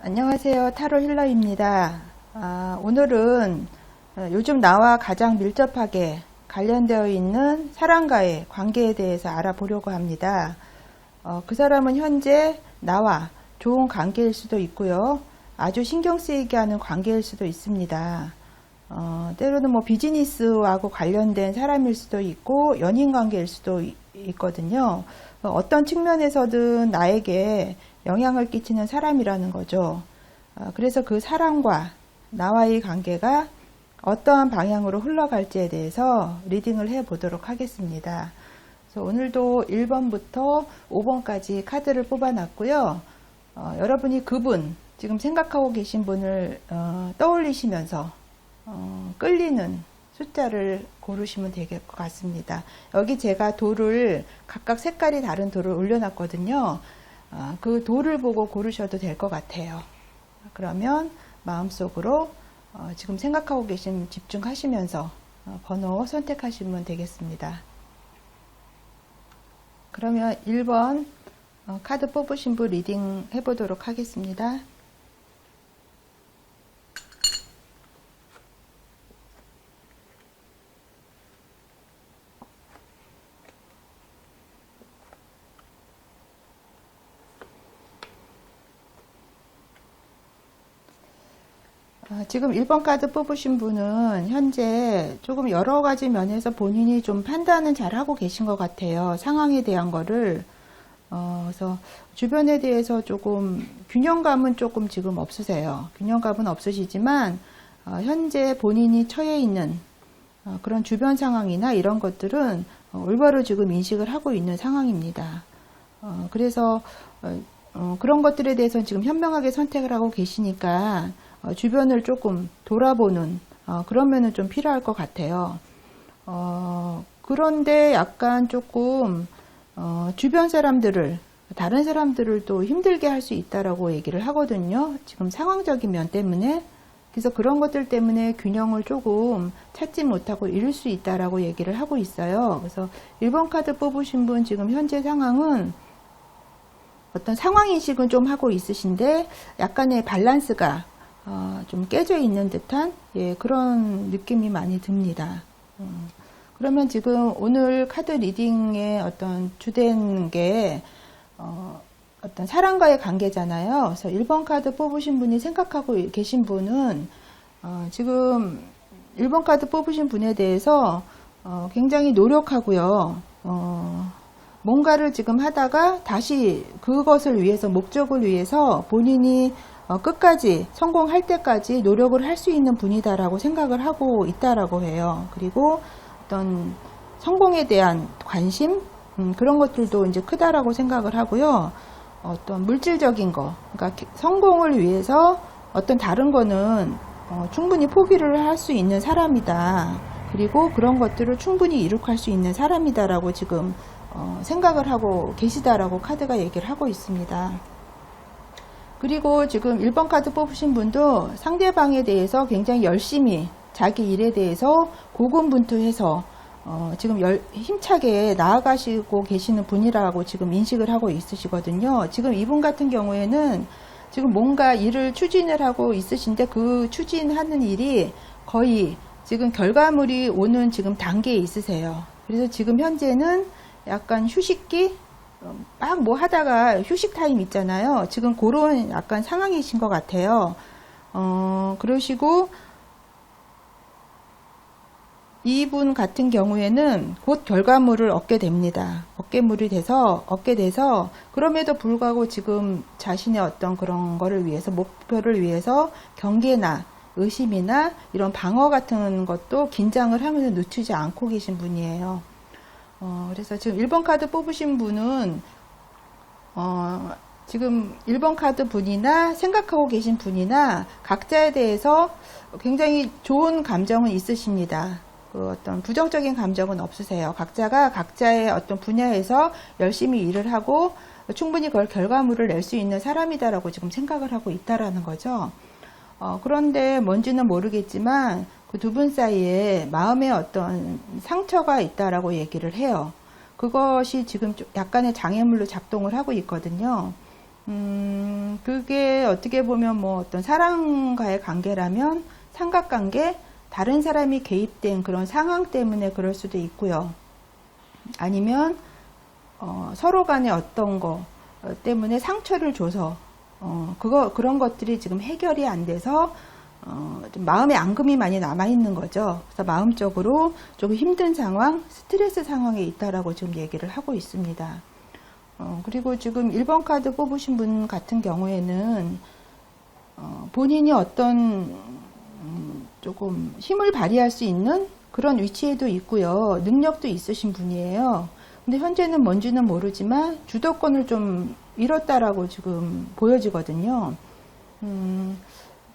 안녕하세요. 타로 힐러입니다. 오늘은 요즘 나와 가장 밀접하게 관련되어 있는 사람과의 관계에 대해서 알아보려고 합니다. 그 사람은 현재 나와 좋은 관계일 수도 있고요. 아주 신경 쓰이게 하는 관계일 수도 있습니다. 때로는 비즈니스하고 관련된 사람일 수도 있고 연인 관계일 수도 있거든요. 어떤 측면에서든 나에게 영향을 끼치는 사람이라는 거죠. 그래서 그 사람과 나와의 관계가 어떠한 방향으로 흘러갈지에 대해서 리딩을 해 보도록 하겠습니다. 그래서 오늘도 1번부터 5번까지 카드를 뽑아놨고요. 여러분이 그분, 지금 생각하고 계신 분을 떠올리시면서 끌리는 숫자를 고르시면 될 것 같습니다. 여기 제가 돌을 각각 색깔이 다른 돌을 올려놨거든요. 그 돌을 보고 고르셔도 될 것 같아요. 그러면 마음속으로 지금 생각하고 계신 집중하시면서 번호 선택하시면 되겠습니다. 그러면 1번 카드 뽑으신 분 리딩 해보도록 하겠습니다. 지금 1번 카드 뽑으신 분은 현재 조금 여러 가지 면에서 본인이 좀 판단은 잘 하고 계신 것 같아요. 상황에 대한 거를. 그래서 주변에 대해서 조금 균형감은 조금 지금 없으세요. 균형감은 없으시지만 현재 본인이 처해 있는 그런 주변 상황이나 이런 것들은 올바로 지금 인식을 하고 있는 상황입니다. 그래서 그런 것들에 대해서 지금 현명하게 선택을 하고 계시니까 주변을 조금 돌아보는 그런 면은 좀 필요할 것 같아요. 그런데 약간 조금 주변 사람들을, 다른 사람들을 또 힘들게 할 수 있다라고 얘기를 하거든요. 지금 상황적인 면 때문에. 그래서 그런 것들 때문에 균형을 조금 찾지 못하고 잃을 수 있다라고 얘기를 하고 있어요. 그래서 1번 카드 뽑으신 분 지금 현재 상황은 어떤 상황 인식은 좀 하고 있으신데 약간의 밸런스가 좀 깨져 있는 듯한 그런 느낌이 많이 듭니다. 그러면 지금 오늘 카드 리딩의 어떤 주된 게 어떤 사람과의 관계잖아요. 그래서 1번 카드 뽑으신 분이 생각하고 계신 분은 지금 1번 카드 뽑으신 분에 대해서 굉장히 노력하고요. 뭔가를 지금 하다가 다시 그것을 위해서, 목적을 위해서 본인이 끝까지 성공할 때까지 노력을 할 수 있는 분이다라고 생각을 하고 있다라고 해요. 그리고 어떤 성공에 대한 관심 그런 것들도 이제 크다라고 생각을 하고요. 어떤 물질적인 거, 그러니까 성공을 위해서 어떤 다른 거는 충분히 포기를 할 수 있는 사람이다. 그리고 그런 것들을 충분히 이룩할 수 있는 사람이다라고 지금 생각을 하고 계시다라고 카드가 얘기를 하고 있습니다. 그리고 지금 1번 카드 뽑으신 분도 상대방에 대해서 굉장히 열심히 자기 일에 대해서 고군분투해서 지금 힘차게 나아가시고 계시는 분이라고 지금 인식을 하고 있으시거든요. 지금 이분 같은 경우에는 지금 뭔가 일을 추진을 하고 있으신데 그 추진하는 일이 거의 지금 결과물이 오는 지금 단계에 있으세요. 그래서 지금 현재는 약간 휴식기, 막 뭐 하다가 휴식 타임 있잖아요. 지금 그런 약간 상황이신 것 같아요. 그러시고 이분 같은 경우에는 곧 결과물을 얻게 됩니다. 얻게 돼서 그럼에도 불구하고 지금 자신의 어떤 그런 거를 위해서, 목표를 위해서 경계나 의심이나 이런 방어 같은 것도 긴장을 하면서 늦추지 않고 계신 분이에요. 그래서 지금 1번 카드 뽑으신 분은 지금 1번 카드 분이나 생각하고 계신 분이나 각자에 대해서 굉장히 좋은 감정은 있으십니다. 그 어떤 부정적인 감정은 없으세요. 각자가 각자의 어떤 분야에서 열심히 일을 하고 충분히 그걸 결과물을 낼 수 있는 사람이다라고 지금 생각을 하고 있다라는 거죠. 그런데 뭔지는 모르겠지만 그 두 분 사이에 마음의 어떤 상처가 있다라고 얘기를 해요. 그것이 지금 약간의 장애물로 작동을 하고 있거든요. 그게 어떻게 보면 뭐 어떤 사람과의 관계라면 삼각관계, 다른 사람이 개입된 그런 상황 때문에 그럴 수도 있고요. 아니면 서로 간에 어떤 거 때문에 상처를 줘서 그런 것들이 지금 해결이 안 돼서 좀 마음에 앙금이 많이 남아 있는 거죠. 그래서 마음적으로 조금 힘든 상황, 스트레스 상황에 있다라고 지금 얘기를 하고 있습니다. 그리고 지금 1번 카드 뽑으신 분 같은 경우에는 본인이 어떤 조금 힘을 발휘할 수 있는 그런 위치에도 있고요. 능력도 있으신 분이에요. 근데 현재는 뭔지는 모르지만 주도권을 좀 잃었다라고 지금 보여지거든요.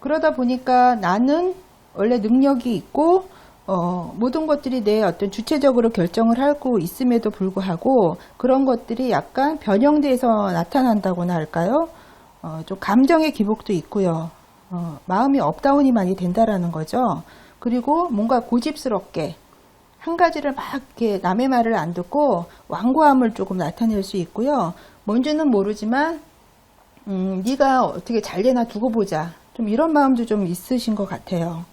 그러다 보니까 나는 원래 능력이 있고 모든 것들이 내 어떤 주체적으로 결정을 하고 있음에도 불구하고 그런 것들이 약간 변형돼서 나타난다고나 할까요? 좀 감정의 기복도 있고요. 마음이 업다운이 많이 된다라는 거죠. 그리고 뭔가 고집스럽게 한 가지를 막 이렇게 남의 말을 안 듣고 완고함을 조금 나타낼 수 있고요. 뭔지는 모르지만 네가 어떻게 잘 되나 두고 보자. 좀 이런 마음도 좀 있으신 것 같아요.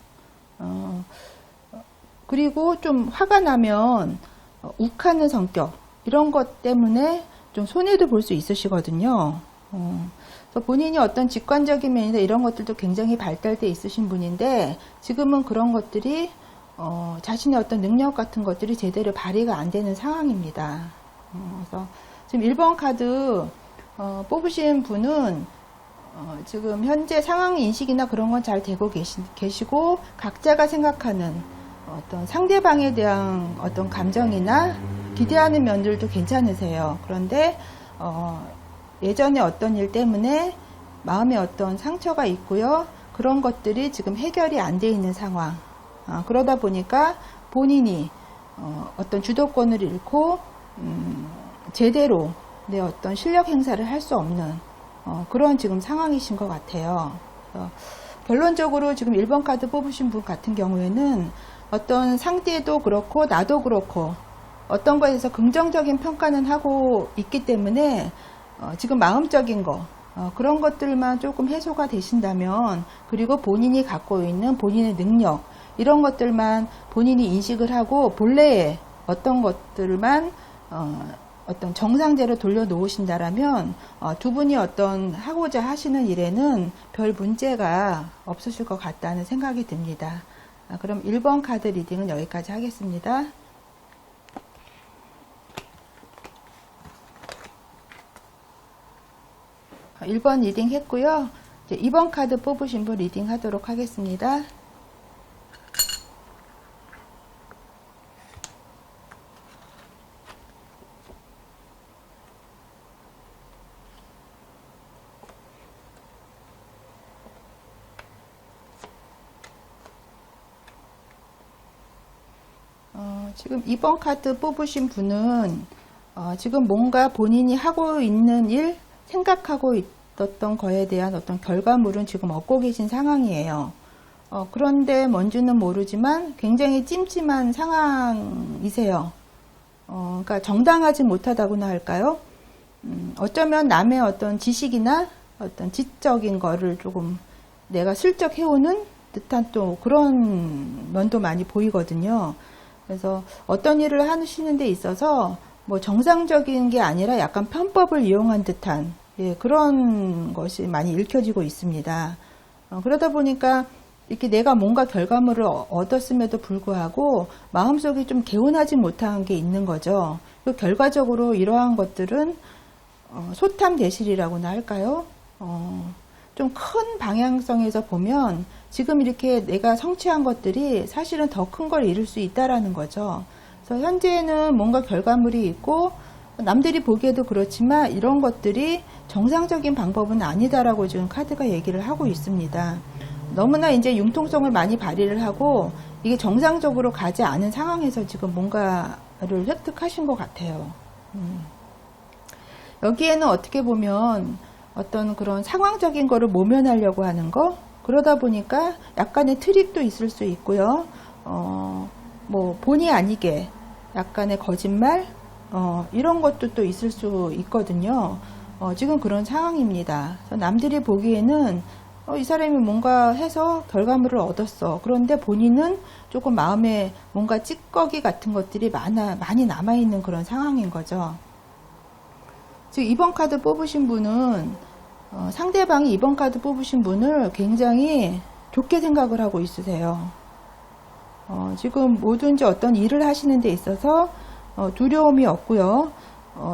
그리고 좀 화가 나면 욱하는 성격 이런 것 때문에 좀 손해도 볼 수 있으시거든요. 그래서 본인이 어떤 직관적인 면이나 이런 것들도 굉장히 발달돼 있으신 분인데 지금은 그런 것들이 자신의 어떤 능력 같은 것들이 제대로 발휘가 안 되는 상황입니다. 그래서 지금 1번 카드 뽑으신 분은 지금 현재 상황 인식이나 그런 건 잘 되고 계시고 각자가 생각하는 어떤 상대방에 대한 어떤 감정이나 기대하는 면들도 괜찮으세요. 그런데 예전에 어떤 일 때문에 마음에 어떤 상처가 있고요. 그런 것들이 지금 해결이 안 돼 있는 상황. 그러다 보니까 본인이 어떤 주도권을 잃고 제대로 내 어떤 실력 행사를 할 수 없는 그런 지금 상황이신 것 같아요. 결론적으로 지금 1번 카드 뽑으신 분 같은 경우에는 어떤 상대도 그렇고 나도 그렇고 어떤 거에 대해서 긍정적인 평가는 하고 있기 때문에 지금 마음적인 거 그런 것들만 조금 해소가 되신다면 그리고 본인이 갖고 있는 본인의 능력 이런 것들만 본인이 인식을 하고 본래의 어떤 것들만 어떤 정상대로 돌려놓으신다라면 두 분이 어떤 하고자 하시는 일에는 별 문제가 없으실 것 같다는 생각이 듭니다. 그럼 1번 카드 리딩은 여기까지 하겠습니다. 1번 리딩 했고요. 이제 2번 카드 뽑으신 분 리딩 하도록 하겠습니다. 지금 2번 카드 뽑으신 분은 지금 뭔가 본인이 하고 있는 일, 생각하고 있었던 거에 대한 어떤 결과물은 지금 얻고 계신 상황이에요. 그런데 뭔지는 모르지만 굉장히 찜찜한 상황이세요. 그러니까 정당하지 못하다고나 할까요? 어쩌면 남의 어떤 지식이나 어떤 지적인 거를 조금 내가 슬쩍 해오는 듯한 또 그런 면도 많이 보이거든요. 그래서 어떤 일을 하시는 데 있어서 뭐 정상적인 게 아니라 약간 편법을 이용한 듯한 그런 것이 많이 읽혀지고 있습니다. 그러다 보니까 이렇게 내가 뭔가 결과물을 얻었음에도 불구하고 마음속에 좀 개운하지 못한 게 있는 거죠. 결과적으로 이러한 것들은 소탐대실이라고나 할까요? 좀 큰 방향성에서 보면 지금 이렇게 내가 성취한 것들이 사실은 더 큰 걸 이룰 수 있다라는 거죠. 그래서 현재는 뭔가 결과물이 있고 남들이 보기에도 그렇지만 이런 것들이 정상적인 방법은 아니다라고 지금 카드가 얘기를 하고 있습니다. 너무나 이제 융통성을 많이 발휘를 하고 이게 정상적으로 가지 않은 상황에서 지금 뭔가를 획득하신 것 같아요. 여기에는 어떻게 보면 어떤 그런 상황적인 거를 모면하려고 하는 거 그러다 보니까 약간의 트릭도 있을 수 있고요. 뭐 본의 아니게 약간의 거짓말 이런 것도 또 있을 수 있거든요. 지금 그런 상황입니다. 그래서 남들이 보기에는 이 사람이 뭔가 해서 결과물을 얻었어. 그런데 본인은 조금 마음에 뭔가 찌꺼기 같은 것들이 많이 남아있는 그런 상황인 거죠. 즉 2번 카드 뽑으신 분은 상대방이 2번 카드 뽑으신 분을 굉장히 좋게 생각을 하고 있으세요. 지금 뭐든지 어떤 일을 하시는 데 있어서 두려움이 없고요.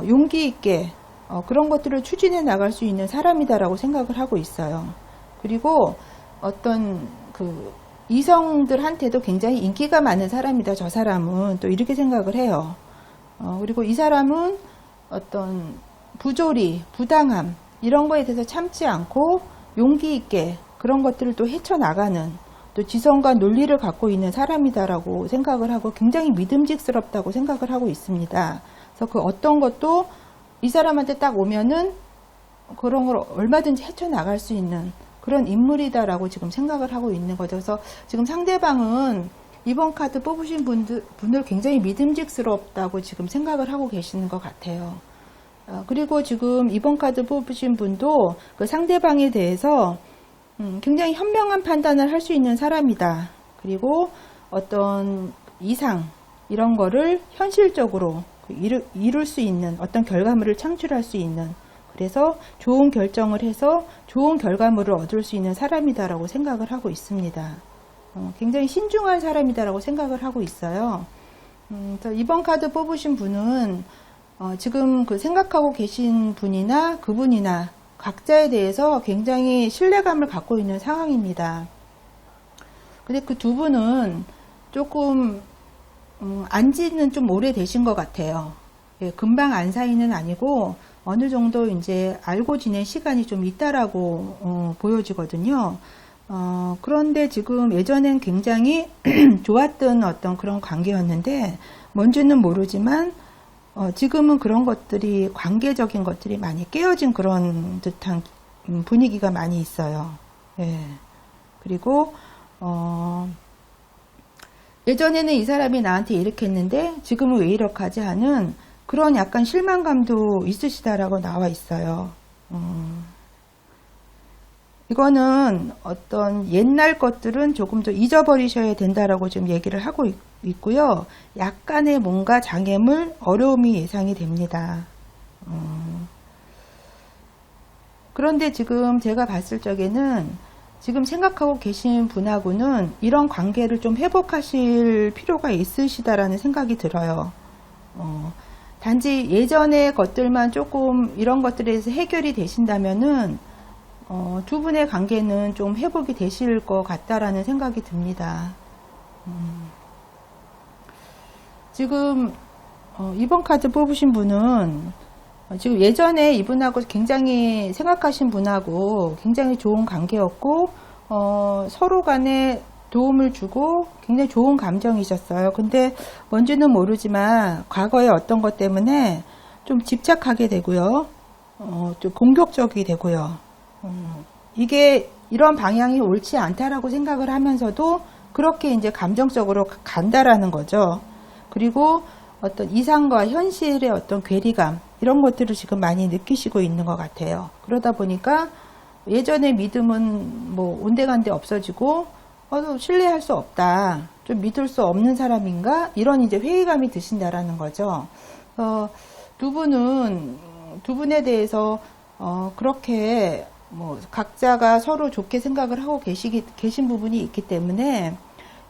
용기 있게 그런 것들을 추진해 나갈 수 있는 사람이다라고 생각을 하고 있어요. 그리고 어떤 이성들한테도 굉장히 인기가 많은 사람이다. 저 사람은 또 이렇게 생각을 해요. 그리고 이 사람은 어떤 부조리, 부당함 이런 거에 대해서 참지 않고 용기 있게 그런 것들을 또 헤쳐나가는 또 지성과 논리를 갖고 있는 사람이다라고 생각을 하고 굉장히 믿음직스럽다고 생각을 하고 있습니다. 그래서 그 어떤 것도 이 사람한테 딱 오면은 그런 걸 얼마든지 헤쳐나갈 수 있는 그런 인물이다라고 지금 생각을 하고 있는 거죠. 그래서 지금 상대방은 이번 카드 뽑으신 분을 굉장히 믿음직스럽다고 지금 생각을 하고 계시는 것 같아요. 그리고 지금 이번 카드 뽑으신 분도 그 상대방에 대해서 굉장히 현명한 판단을 할 수 있는 사람이다. 그리고 어떤 이상 이런 거를 현실적으로 이룰 수 있는 어떤 결과물을 창출할 수 있는 그래서 좋은 결정을 해서 좋은 결과물을 얻을 수 있는 사람이다라고 생각을 하고 있습니다. 굉장히 신중한 사람이다라고 생각을 하고 있어요. 이번 카드 뽑으신 분은 지금 생각하고 계신 분이나 그분이나 각자에 대해서 굉장히 신뢰감을 갖고 있는 상황입니다. 근데 그 두 분은 조금 안지는 좀 오래되신 것 같아요. 예, 금방 안 사이는 아니고 어느 정도 이제 알고 지낸 시간이 좀 있다라고 보여지거든요. 그런데 지금 예전엔 굉장히 좋았던 어떤 그런 관계였는데 뭔지는 모르지만 지금은 그런 것들이 관계적인 것들이 많이 깨어진 그런 듯한 분위기가 많이 있어요. 예. 그리고 예전에는 이 사람이 나한테 이렇게 했는데 지금은 왜 이렇게 하지 하는 그런 약간 실망감도 있으시다라고 나와 있어요. 이거는 어떤 옛날 것들은 조금 더 잊어버리셔야 된다라고 지금 얘기를 하고 있고요. 약간의 뭔가 장애물, 어려움이 예상이 됩니다. 그런데 지금 제가 봤을 적에는 지금 생각하고 계신 분하고는 이런 관계를 좀 회복하실 필요가 있으시다라는 생각이 들어요. 단지 예전의 것들만 조금 이런 것들에 대해서 해결이 되신다면은 두 분의 관계는 좀 회복이 되실 것 같다라는 생각이 듭니다. 지금 이번 카드 뽑으신 분은 지금 예전에 이분하고 굉장히 생각하신 분하고 굉장히 좋은 관계였고 서로 간에 도움을 주고 굉장히 좋은 감정이셨어요. 근데 뭔지는 모르지만 과거의 어떤 것 때문에 좀 집착하게 되고요. 좀 공격적이 되고요. 이게 이런 방향이 옳지 않다라고 생각을 하면서도 그렇게 이제 감정적으로 간다라는 거죠. 그리고 어떤 이상과 현실의 어떤 괴리감 이런 것들을 지금 많이 느끼시고 있는 것 같아요. 그러다 보니까 예전의 믿음은 뭐 온데간데 없어지고 신뢰할 수 없다. 좀 믿을 수 없는 사람인가? 이런 이제 회의감이 드신다라는 거죠. 두 분에 대해서 그렇게 뭐 각자가 서로 좋게 생각을 하고 계신 부분이 있기 때문에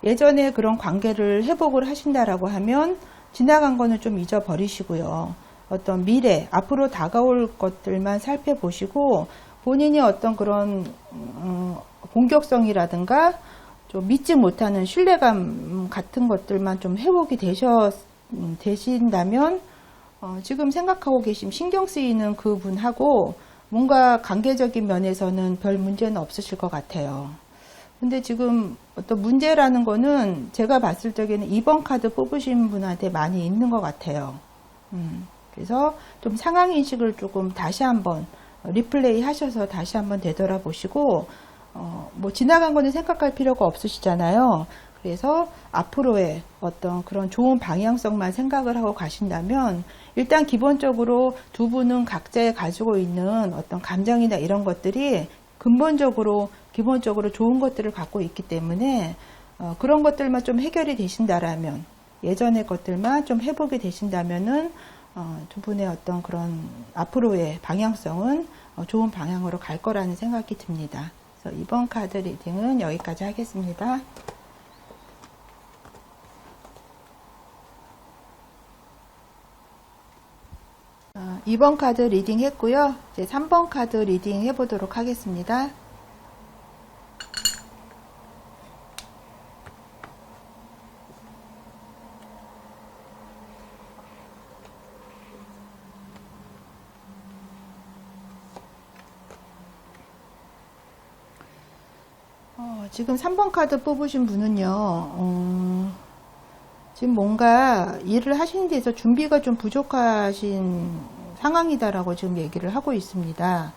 예전에 그런 관계를 회복을 하신다라고 하면 지나간 거는 좀 잊어버리시고요. 어떤 미래, 앞으로 다가올 것들만 살펴보시고 본인이 어떤 그런 공격성이라든가 좀 믿지 못하는 신뢰감 같은 것들만 좀 회복이 되신다면 지금 생각하고 계신 신경 쓰이는 그분하고 뭔가 관계적인 면에서는 별 문제는 없으실 것 같아요. 근데 지금 어떤 문제라는 거는 제가 봤을 적에는 2번 카드 뽑으신 분한테 많이 있는 것 같아요. 그래서 좀 상황인식을 조금 다시 한번 리플레이 하셔서 다시 한번 되돌아보시고 뭐 지나간 거는 생각할 필요가 없으시잖아요. 그래서 앞으로의 어떤 그런 좋은 방향성만 생각을 하고 가신다면 일단 기본적으로 두 분은 각자의 가지고 있는 어떤 감정이나 이런 것들이 근본적으로 기본적으로 좋은 것들을 갖고 있기 때문에 그런 것들만 좀 해결이 되신다라면 예전의 것들만 좀 회복이 되신다면은 두 분의 어떤 그런 앞으로의 방향성은 좋은 방향으로 갈 거라는 생각이 듭니다. 그래서 이번 카드 리딩은 여기까지 하겠습니다. 2번 카드 리딩 했고요. 이제 3번 카드 리딩 해보도록 하겠습니다. 지금 3번 카드 뽑으신 분은요, 지금 뭔가 일을 하시는 데서 준비가 좀 부족하신 상황이다라고 지금 얘기를 하고 있습니다.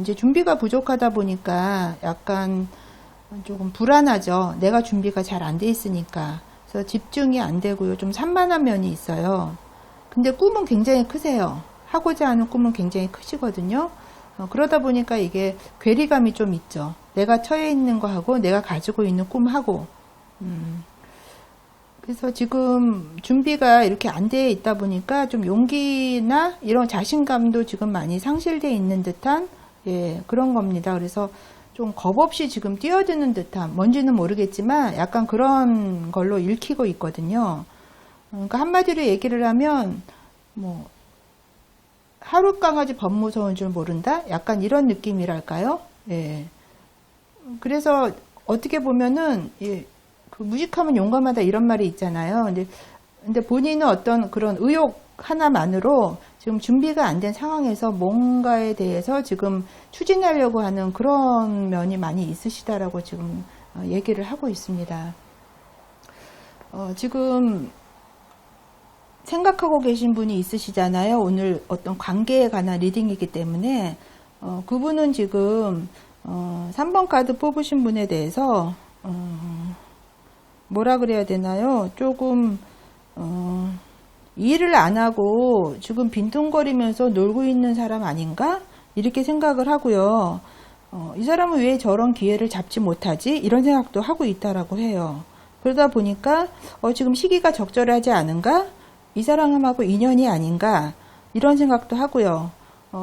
이제 준비가 부족하다 보니까 약간 조금 불안하죠. 내가 준비가 잘 안 돼 있으니까. 그래서 집중이 안 되고요. 좀 산만한 면이 있어요. 근데 꿈은 굉장히 크세요. 하고자 하는 꿈은 굉장히 크시거든요. 그러다 보니까 이게 괴리감이 좀 있죠. 내가 처해 있는 거하고 내가 가지고 있는 꿈하고 그래서 지금 준비가 이렇게 안 돼 있다 보니까 좀 용기나 이런 자신감도 지금 많이 상실되어 있는 듯한 그런 겁니다. 그래서 좀 겁 없이 지금 뛰어드는 듯한 뭔지는 모르겠지만 약간 그런 걸로 읽히고 있거든요. 그러니까 한마디로 얘기를 하면 뭐 하루 강아지 범 무서운 줄 모른다? 약간 이런 느낌이랄까요? 예. 그래서 어떻게 보면은 그 무식하면 용감하다 이런 말이 있잖아요. 근데 본인은 어떤 그런 의욕 하나만으로 지금 준비가 안 된 상황에서 뭔가에 대해서 지금 추진하려고 하는 그런 면이 많이 있으시다라고 지금 얘기를 하고 있습니다. 지금 생각하고 계신 분이 있으시잖아요. 오늘 어떤 관계에 관한 리딩이기 때문에 그분은 지금 3번 카드 뽑으신 분에 대해서 뭐라 그래야 되나요? 조금 일을 안 하고 지금 빈둥거리면서 놀고 있는 사람 아닌가? 이렇게 생각을 하고요. 이 사람은 왜 저런 기회를 잡지 못하지? 이런 생각도 하고 있다라고 해요. 그러다 보니까 지금 시기가 적절하지 않은가? 이 사람하고 인연이 아닌가? 이런 생각도 하고요.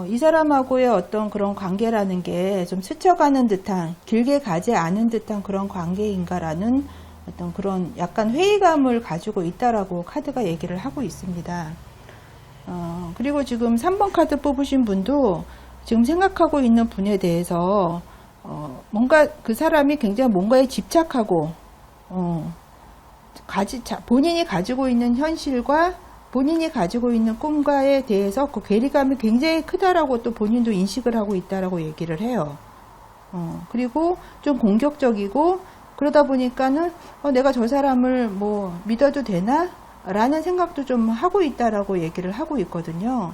이 사람하고의 어떤 그런 관계라는 게 좀 스쳐가는 듯한, 길게 가지 않은 듯한 그런 관계인가라는 어떤 그런 약간 회의감을 가지고 있다라고 카드가 얘기를 하고 있습니다. 그리고 지금 3번 카드 뽑으신 분도 지금 생각하고 있는 분에 대해서 뭔가 그 사람이 굉장히 뭔가에 집착하고 본인이 가지고 있는 현실과 본인이 가지고 있는 꿈과에 대해서 그 괴리감이 굉장히 크다라고 또 본인도 인식을 하고 있다라고 얘기를 해요. 그리고 좀 공격적이고 그러다 보니까는 내가 저 사람을 뭐 믿어도 되나? 라는 생각도 좀 하고 있다라고 얘기를 하고 있거든요.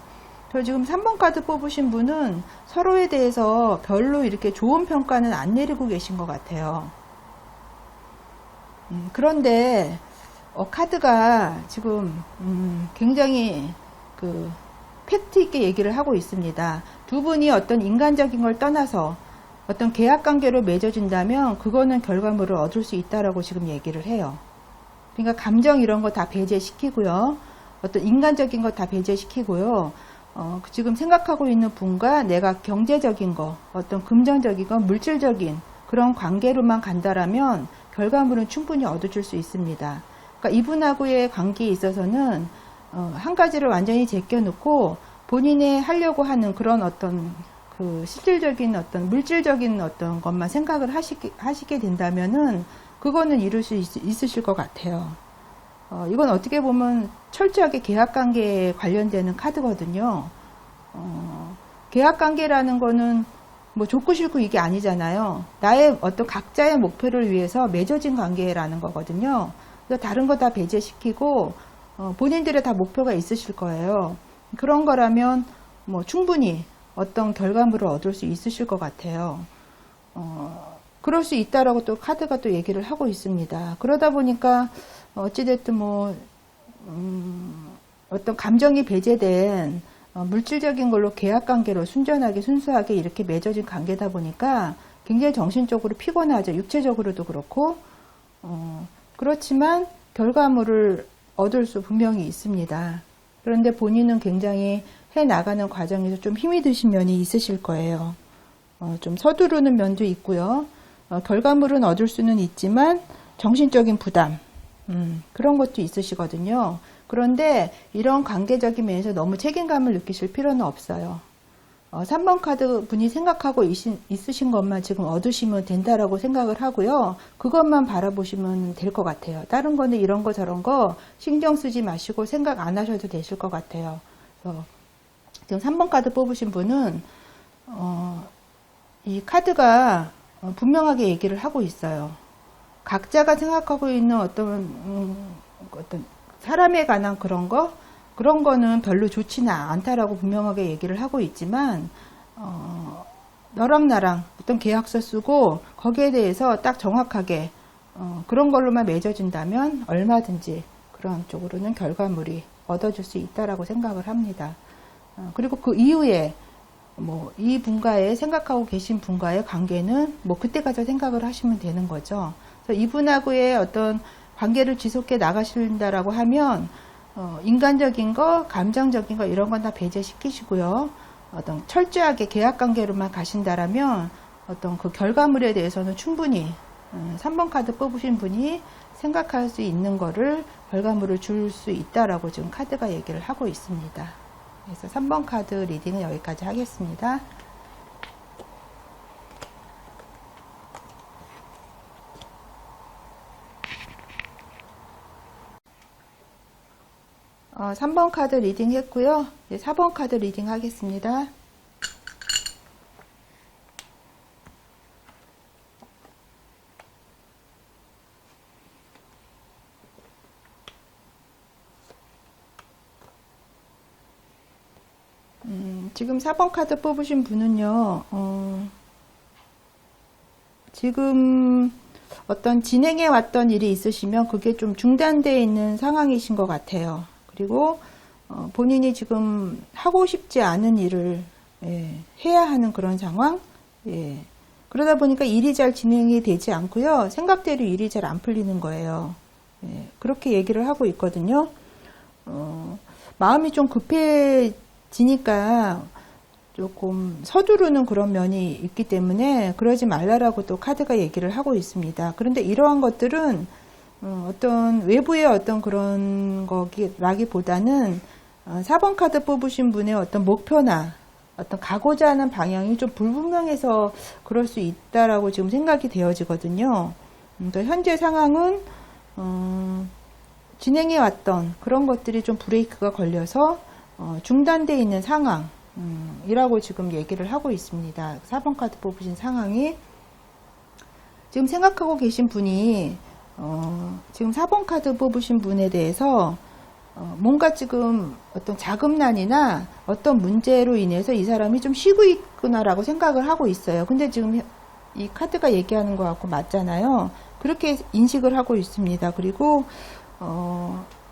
저 지금 3번 카드 뽑으신 분은 서로에 대해서 별로 이렇게 좋은 평가는 안 내리고 계신 것 같아요. 그런데 카드가 지금 굉장히 그 팩트 있게 얘기를 하고 있습니다. 두 분이 어떤 인간적인 걸 떠나서 어떤 계약 관계로 맺어진다면 그거는 결과물을 얻을 수 있다라고 지금 얘기를 해요. 그러니까 감정 이런 거 다 배제시키고요. 어떤 인간적인 거 다 배제시키고요. 지금 생각하고 있는 분과 내가 경제적인 거, 어떤 금전적인 거, 물질적인 그런 관계로만 간다라면 결과물은 충분히 얻어줄 수 있습니다. 그러니까 이분하고의 관계에 있어서는 한 가지를 완전히 제껴놓고 본인이 하려고 하는 그런 어떤 그 실질적인 어떤 물질적인 어떤 것만 생각을 하시게 된다면은 그거는 이룰 수 있으실 것 같아요. 이건 어떻게 보면 철저하게 계약관계에 관련되는 카드거든요. 계약관계라는 거는 뭐 좋고 싫고 이게 아니잖아요. 나의 어떤 각자의 목표를 위해서 맺어진 관계라는 거거든요. 그래서 다른 거 다 배제시키고 본인들의 다 목표가 있으실 거예요. 그런 거라면 뭐 충분히 어떤 결과물을 얻을 수 있으실 것 같아요. 그럴 수 있다라고 또 카드가 또 얘기를 하고 있습니다. 그러다 보니까 어찌됐든 뭐 어떤 감정이 배제된 물질적인 걸로 계약관계로 순전하게 순수하게 이렇게 맺어진 관계다 보니까 굉장히 정신적으로 피곤하죠. 육체적으로도 그렇고 그렇지만 결과물을 얻을 수 분명히 있습니다. 그런데 본인은 굉장히 해나가는 과정에서 좀 힘이 드신 면이 있으실 거예요. 좀 서두르는 면도 있고요. 결과물은 얻을 수는 있지만 정신적인 부담 그런 것도 있으시거든요. 그런데 이런 관계적인 면에서 너무 책임감을 느끼실 필요는 없어요. 3번 카드 분이 생각하고 있으신 것만 지금 얻으시면 된다라고 생각을 하고요. 그것만 바라보시면 될 것 같아요. 다른 거는 이런 거 저런 거 신경 쓰지 마시고 생각 안 하셔도 되실 것 같아요. 그래서 지금 3번 카드 뽑으신 분은 이 카드가 분명하게 얘기를 하고 있어요. 각자가 생각하고 있는 어떤 사람에 관한 그런 거는 별로 좋지는 않다라고 분명하게 얘기를 하고 있지만, 너랑 나랑 어떤 계약서 쓰고 거기에 대해서 딱 정확하게 그런 걸로만 맺어진다면 얼마든지 그런 쪽으로는 결과물이 얻어질 수 있다라고 생각을 합니다. 그리고 그 이후에 뭐 이 분과의 생각하고 계신 분과의 관계는 뭐 그때까지 생각을 하시면 되는 거죠. 그래서 이분하고의 어떤 관계를 지속해 나가신다라고 하면 인간적인 거, 감정적인 거 이런 건 다 배제시키시고요. 어떤 철저하게 계약 관계로만 가신다라면 어떤 그 결과물에 대해서는 충분히 3번 카드 뽑으신 분이 생각할 수 있는 거를 결과물을 줄 수 있다라고 지금 카드가 얘기를 하고 있습니다. 그래서 3번 카드 리딩은 여기까지 하겠습니다. 어, 3번 카드 리딩 했고요. 이제 4번 카드 리딩 하겠습니다. 지금 4번 카드 뽑으신 분은요, 지금 어떤 진행해 왔던 일이 있으시면 그게 좀 중단되어 있는 상황이신 것 같아요. 그리고 본인이 지금 하고 싶지 않은 일을 해야 하는 그런 상황. 그러다 보니까 일이 잘 진행이 되지 않고요. 생각대로 일이 잘 안 풀리는 거예요. 그렇게 얘기를 하고 있거든요. 마음이 좀 급해지니까 조금 서두르는 그런 면이 있기 때문에 그러지 말라라고 또 카드가 얘기를 하고 있습니다. 그런데 이러한 것들은 어떤 외부의 어떤 그런 거라기보다는 4번 카드 뽑으신 분의 어떤 목표나 어떤 가고자 하는 방향이 좀 불분명해서 그럴 수 있다라고 지금 생각이 되어지거든요. 그러니까 현재 상황은 진행해 왔던 그런 것들이 좀 브레이크가 걸려서 중단되어 있는 상황이라고 지금 얘기를 하고 있습니다. 4번 카드 뽑으신 상황이 지금 생각하고 계신 분이 지금 4번 카드 뽑으신 분에 대해서 뭔가 지금 어떤 자금난이나 어떤 문제로 인해서 이 사람이 좀 쉬고 있구나라고 생각을 하고 있어요. 근데 지금 이 카드가 얘기하는 거 같고 맞잖아요. 그렇게 인식을 하고 있습니다. 그리고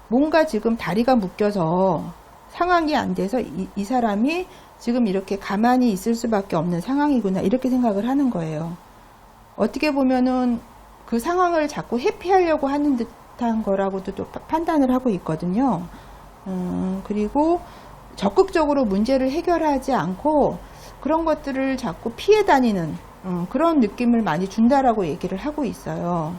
뭔가 지금 다리가 묶여서 상황이 안 돼서 이 사람이 지금 이렇게 가만히 있을 수밖에 없는 상황이구나 이렇게 생각을 하는 거예요. 어떻게 보면은 그 상황을 자꾸 회피하려고 하는 듯한 거라고도 또 판단을 하고 있거든요. 그리고 적극적으로 문제를 해결하지 않고 그런 것들을 자꾸 피해 다니는 그런 느낌을 많이 준다라고 얘기를 하고 있어요.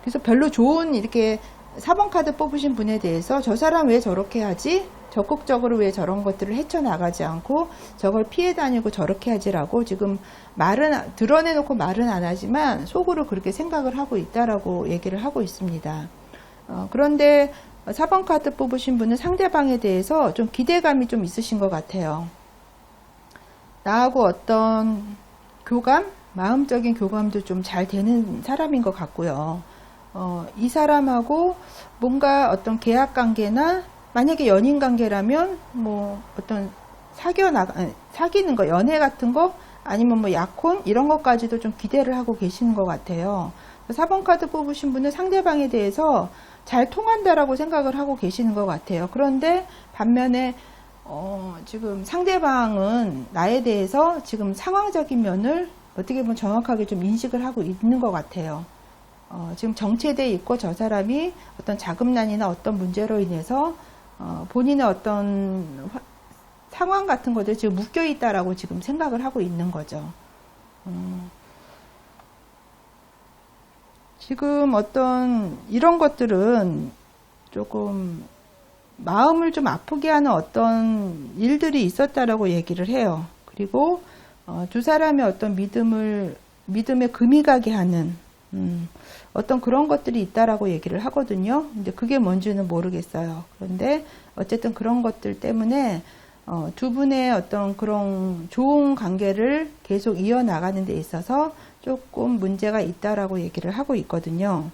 그래서 별로 좋은 이렇게 4번 카드 뽑으신 분에 대해서 저 사람 왜 저렇게 하지? 적극적으로 왜 저런 것들을 헤쳐나가지 않고 저걸 피해 다니고 저렇게 하지라고 지금 말은 드러내놓고 말은 안 하지만 속으로 그렇게 생각을 하고 있다라고 얘기를 하고 있습니다. 그런데 4번 카드 뽑으신 분은 상대방에 대해서 좀 기대감이 좀 있으신 것 같아요. 나하고 어떤 교감, 마음적인 교감도 좀 잘 되는 사람인 것 같고요. 이 사람하고 뭔가 어떤 계약 관계나 만약에 연인 관계라면 뭐 어떤 사귀는 거, 연애 같은 거 아니면 뭐 약혼 이런 것까지도 좀 기대를 하고 계시는 것 같아요. 4번 카드 뽑으신 분은 상대방에 대해서 잘 통한다라고 생각을 하고 계시는 것 같아요. 그런데 반면에 지금 상대방은 나에 대해서 지금 상황적인 면을 어떻게 보면 정확하게 좀 인식을 하고 있는 것 같아요. 지금 정체되어 있고 저 사람이 어떤 자금난이나 어떤 문제로 인해서 본인의 어떤 상황 같은 것들이 지금 묶여 있다라고 지금 생각을 하고 있는 거죠. 지금 어떤 이런 것들은 조금 마음을 좀 아프게 하는 어떤 일들이 있었다라고 얘기를 해요. 그리고 두 사람의 어떤 믿음에 금이 가게 하는 어떤 그런 것들이 있다라고 얘기를 하거든요. 근데 그게 뭔지는 모르겠어요. 그런데 어쨌든 그런 것들 때문에 두 분의 어떤 그런 좋은 관계를 계속 이어나가는 데 있어서 조금 문제가 있다라고 얘기를 하고 있거든요.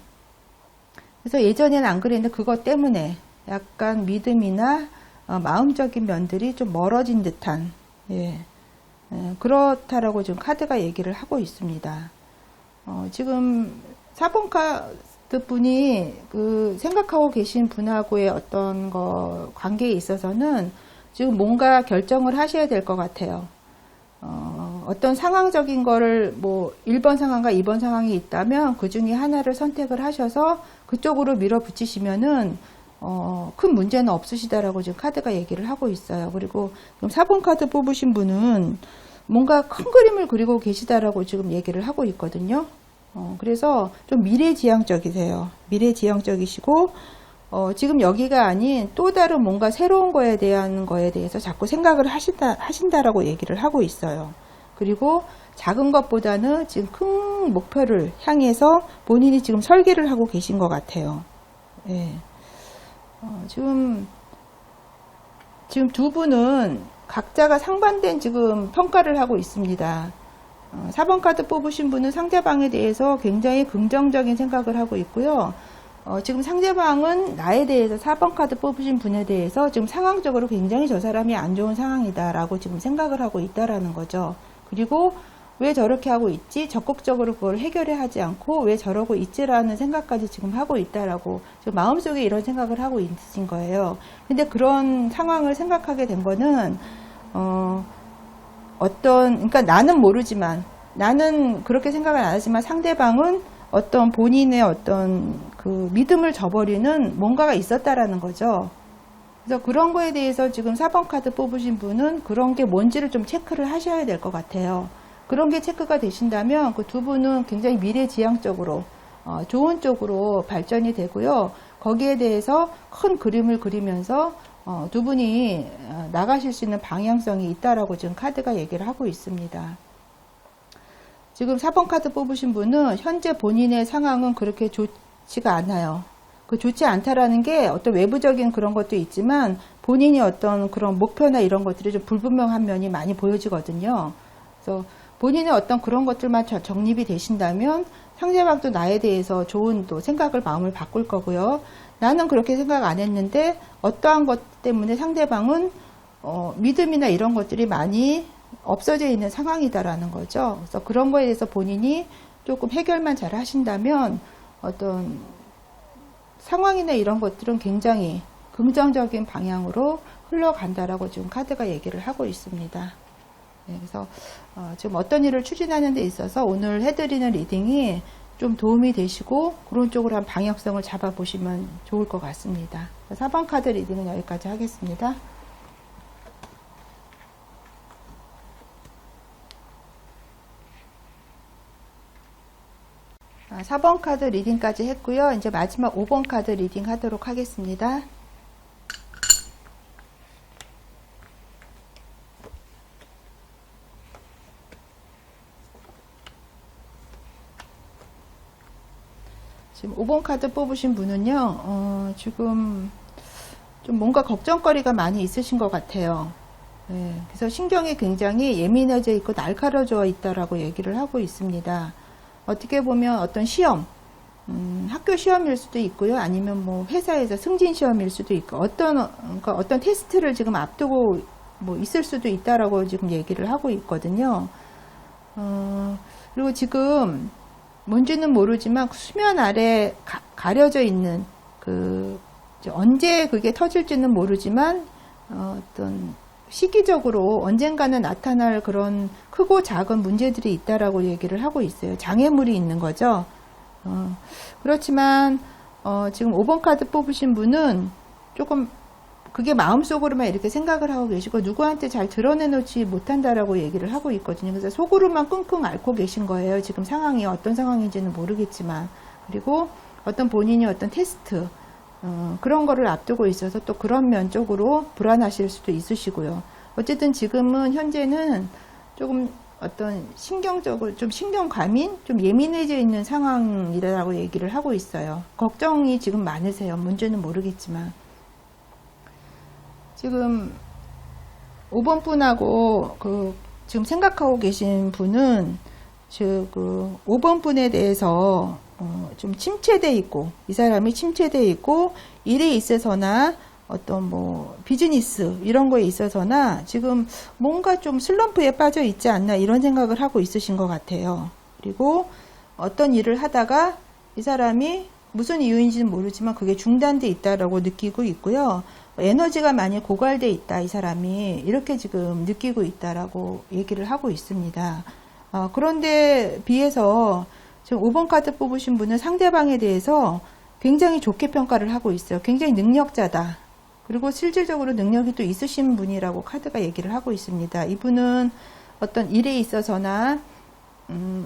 그래서 예전에는 안 그랬는데 그것 때문에 약간 믿음이나 마음적인 면들이 좀 멀어진 듯한 그렇다라고 지금 카드가 얘기를 하고 있습니다. 지금 4번 카드 분이 그 생각하고 계신 분하고의 어떤 관계에 있어서는 지금 뭔가 결정을 하셔야 될 것 같아요. 어떤 상황적인 거를 뭐 1번 상황과 2번 상황이 있다면 그 중에 하나를 선택을 하셔서 그쪽으로 밀어붙이시면은 큰 문제는 없으시다라고 지금 카드가 얘기를 하고 있어요. 그리고 지금 4번 카드 뽑으신 분은 뭔가 큰 그림을 그리고 계시다라고 지금 얘기를 하고 있거든요. 그래서 좀 미래지향적이세요. 미래지향적이시고 지금 여기가 아닌 또 다른 뭔가 새로운 거에 대한 거에 대해서 자꾸 생각을 하신다라고 얘기를 하고 있어요. 그리고 작은 것보다는 지금 큰 목표를 향해서 본인이 지금 설계를 하고 계신 것 같아요. 예. 지금 두 분은 각자가 상반된 지금 평가를 하고 있습니다. 4번 카드 뽑으신 분은 상대방에 대해서 굉장히 긍정적인 생각을 하고 있고요. 지금 상대방은 나에 대해서 4번 카드 뽑으신 분에 대해서 지금 상황적으로 굉장히 저 사람이 안 좋은 상황이다라고 지금 생각을 하고 있다라는 거죠. 그리고 왜 저렇게 하고 있지? 적극적으로 그걸 해결해 하지 않고 왜 저러고 있지라는 생각까지 지금 하고 있다라고 지금 마음속에 이런 생각을 하고 있으신 거예요. 근데 그런 상황을 생각하게 된 거는 그러니까 나는 모르지만 나는 그렇게 생각을 안 하지만 상대방은 어떤 본인의 어떤 그 믿음을 저버리는 뭔가가 있었다라는 거죠. 그래서 그런 거에 대해서 지금 4번 카드 뽑으신 분은 그런 게 뭔지를 좀 체크를 하셔야 될 것 같아요. 그런 게 체크가 되신다면 그 두 분은 굉장히 미래지향적으로 좋은 쪽으로 발전이 되고요. 거기에 대해서 큰 그림을 그리면서 두 분이 나가실 수 있는 방향성이 있다라고 지금 카드가 얘기를 하고 있습니다. 지금 4번 카드 뽑으신 분은 현재 본인의 상황은 그렇게 좋지가 않아요. 그 좋지 않다라는 게 어떤 외부적인 그런 것도 있지만 본인이 어떤 그런 목표나 이런 것들이 좀 불분명한 면이 많이 보여지거든요. 그래서 본인의 어떤 그런 것들만 정립이 되신다면 상대방도 나에 대해서 좋은 또 생각을 마음을 바꿀 거고요. 나는 그렇게 생각 안 했는데 어떠한 것 때문에 상대방은 믿음이나 이런 것들이 많이 없어져 있는 상황이다라는 거죠. 그래서 그런 거에 대해서 본인이 조금 해결만 잘 하신다면 어떤 상황이나 이런 것들은 굉장히 긍정적인 방향으로 흘러간다라고 지금 카드가 얘기를 하고 있습니다. 네, 그래서 지금 어떤 일을 추진하는 데 있어서 오늘 해드리는 리딩이 좀 도움이 되시고 그런 쪽으로 한 방향성을 잡아보시면 좋을 것 같습니다. 4번 카드 리딩은 여기까지 하겠습니다. 4번 카드 리딩까지 했고요. 이제 마지막 5번 카드 리딩 하도록 하겠습니다. 지금 5번 카드 뽑으신 분은요, 지금 좀 뭔가 걱정거리가 많이 있으신 것 같아요. 네, 그래서 신경이 굉장히 예민해져 있고 날카로워져 있다라고 얘기를 하고 있습니다. 어떻게 보면 어떤 시험, 학교 시험일 수도 있고요. 아니면 뭐 회사에서 승진 시험일 수도 있고, 그러니까 어떤 테스트를 지금 앞두고 뭐 있을 수도 있다라고 지금 얘기를 하고 있거든요. 그리고 지금 뭔지는 모르지만 수면 아래 가려져 있는 언제 그게 터질지는 모르지만 어떤 시기적으로 언젠가는 나타날 그런 크고 작은 문제들이 있다라고 얘기를 하고 있어요. 장애물이 있는 거죠. 그렇지만 지금 5번 카드 뽑으신 분은 조금 그게 마음속으로만 이렇게 생각을 하고 계시고 누구한테 잘 드러내놓지 못한다라고 얘기를 하고 있거든요. 그래서 속으로만 끙끙 앓고 계신 거예요. 지금 상황이 어떤 상황인지는 모르겠지만. 그리고 어떤 본인이 어떤 테스트 그런 거를 앞두고 있어서 또 그런 면 쪽으로 불안하실 수도 있으시고요. 어쨌든 지금은 현재는 조금 어떤 신경적으로 좀 신경과민, 좀 예민해져 있는 상황이라고 얘기를 하고 있어요. 걱정이 지금 많으세요. 문제는 모르겠지만. 지금 5번 분하고 지금 생각하고 계신 분은 즉 5번 분에 대해서 좀 침체돼 있고 이 사람이 침체돼 있고 일에 있어서나 어떤 뭐 비즈니스 이런 거에 있어서나 지금 뭔가 좀 슬럼프에 빠져 있지 않나 이런 생각을 하고 있으신 것 같아요. 그리고 어떤 일을 하다가 이 사람이 무슨 이유인지는 모르지만 그게 중단돼 있다라고 느끼고 있고요. 에너지가 많이 고갈돼 있다 이 사람이 이렇게 지금 느끼고 있다라고 얘기를 하고 있습니다. 그런데 비해서 지금 5번 카드 뽑으신 분은 상대방에 대해서 굉장히 좋게 평가를 하고 있어요. 굉장히 능력자다. 그리고 실질적으로 능력이 또 있으신 분이라고 카드가 얘기를 하고 있습니다. 이분은 어떤 일에 있어서나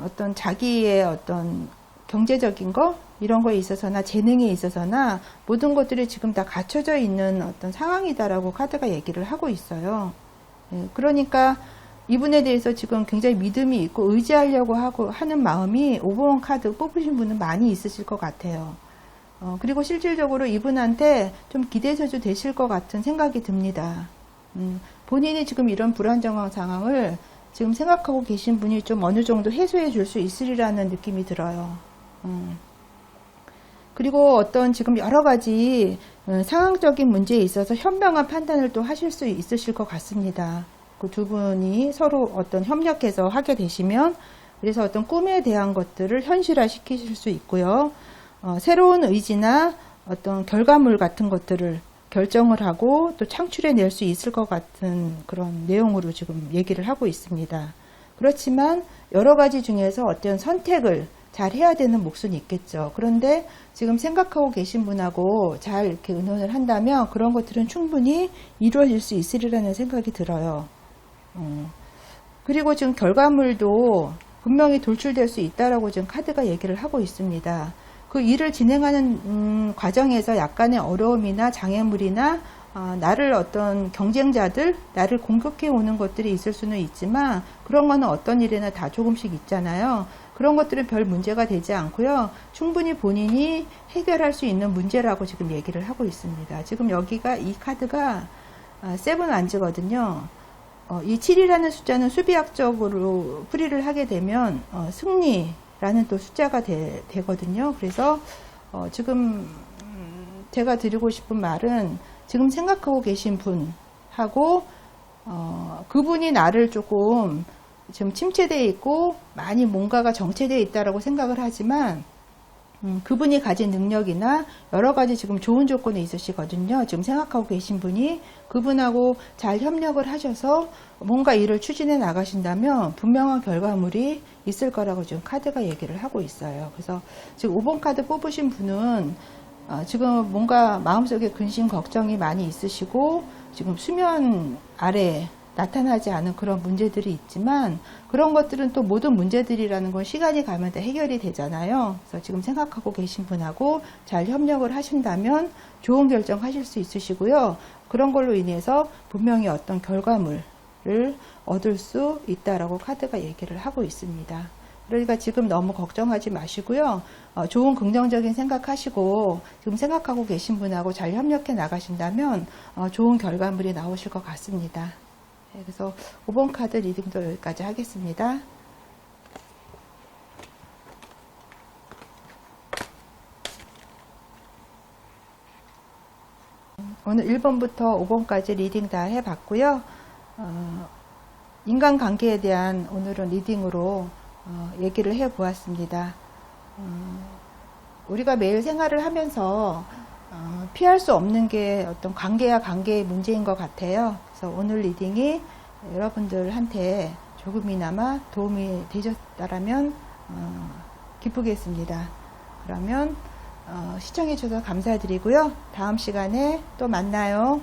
어떤 자기의 어떤 경제적인 거 이런 거에 있어서나 재능에 있어서나 모든 것들이 지금 다 갖춰져 있는 어떤 상황이다라고 카드가 얘기를 하고 있어요. 그러니까 이분에 대해서 지금 굉장히 믿음이 있고 의지하려고 하는 마음이 5번 카드 뽑으신 분은 많이 있으실 것 같아요. 그리고 실질적으로 이분한테 좀 기대서도 되실 것 같은 생각이 듭니다. 본인이 지금 이런 불안정한 상황을 지금 생각하고 계신 분이 좀 어느 정도 해소해 줄 수 있으리라는 느낌이 들어요. 그리고 어떤 지금 여러 가지 상황적인 문제에 있어서 현명한 판단을 또 하실 수 있으실 것 같습니다. 그 두 분이 서로 어떤 협력해서 하게 되시면 그래서 어떤 꿈에 대한 것들을 현실화 시키실 수 있고요. 새로운 의지나 어떤 결과물 같은 것들을 결정을 하고 또 창출해낼 수 있을 것 같은 그런 내용으로 지금 얘기를 하고 있습니다. 그렇지만 여러 가지 중에서 어떤 선택을 잘 해야 되는 몫은 있겠죠. 그런데 지금 생각하고 계신 분하고 잘 이렇게 의논을 한다면 그런 것들은 충분히 이루어질 수 있으리라는 생각이 들어요. 그리고 지금 결과물도 분명히 돌출될 수 있다라고 지금 카드가 얘기를 하고 있습니다. 그 일을 진행하는 과정에서 약간의 어려움이나 장애물이나 나를 어떤 경쟁자들, 나를 공격해 오는 것들이 있을 수는 있지만 그런 거는 어떤 일에나 다 조금씩 있잖아요. 그런 것들은 별 문제가 되지 않고요. 충분히 본인이 해결할 수 있는 문제라고 지금 얘기를 하고 있습니다. 지금 여기가 이 카드가 세븐 완즈거든요. 이 7이라는 숫자는 수비학적으로 풀이를 하게 되면 승리라는 또 숫자가 되거든요. 그래서 지금 제가 드리고 싶은 말은 지금 생각하고 계신 분하고 그분이 나를 조금 지금 침체되어 있고 많이 뭔가가 정체되어 있다라고 생각을 하지만 그분이 가진 능력이나 여러 가지 지금 좋은 조건에 있으시거든요. 지금 생각하고 계신 분이 그분하고 잘 협력을 하셔서 뭔가 일을 추진해 나가신다면 분명한 결과물이 있을 거라고 지금 카드가 얘기를 하고 있어요. 그래서 지금 5번 카드 뽑으신 분은 지금 뭔가 마음속에 근심 걱정이 많이 있으시고 지금 수면 아래 나타나지 않은 그런 문제들이 있지만 그런 것들은 또 모든 문제들이라는 건 시간이 가면 다 해결이 되잖아요. 그래서 지금 생각하고 계신 분하고 잘 협력을 하신다면 좋은 결정 하실 수 있으시고요. 그런 걸로 인해서 분명히 어떤 결과물을 얻을 수 있다라고 카드가 얘기를 하고 있습니다. 그러니까 지금 너무 걱정하지 마시고요. 좋은 긍정적인 생각하시고 지금 생각하고 계신 분하고 잘 협력해 나가신다면 좋은 결과물이 나오실 것 같습니다. 그래서 5번 카드 리딩도 여기까지 하겠습니다. 오늘 1번부터 5번까지 리딩 다 해봤고요. 인간관계에 대한 오늘은 리딩으로 얘기를 해 보았습니다. 우리가 매일 생활을 하면서 피할 수 없는 게 어떤 관계와 관계의 문제인 것 같아요. 그래서 오늘 리딩이 여러분들한테 조금이나마 도움이 되셨다라면 기쁘겠습니다. 그러면 시청해 주셔서 감사드리고요. 다음 시간에 또 만나요.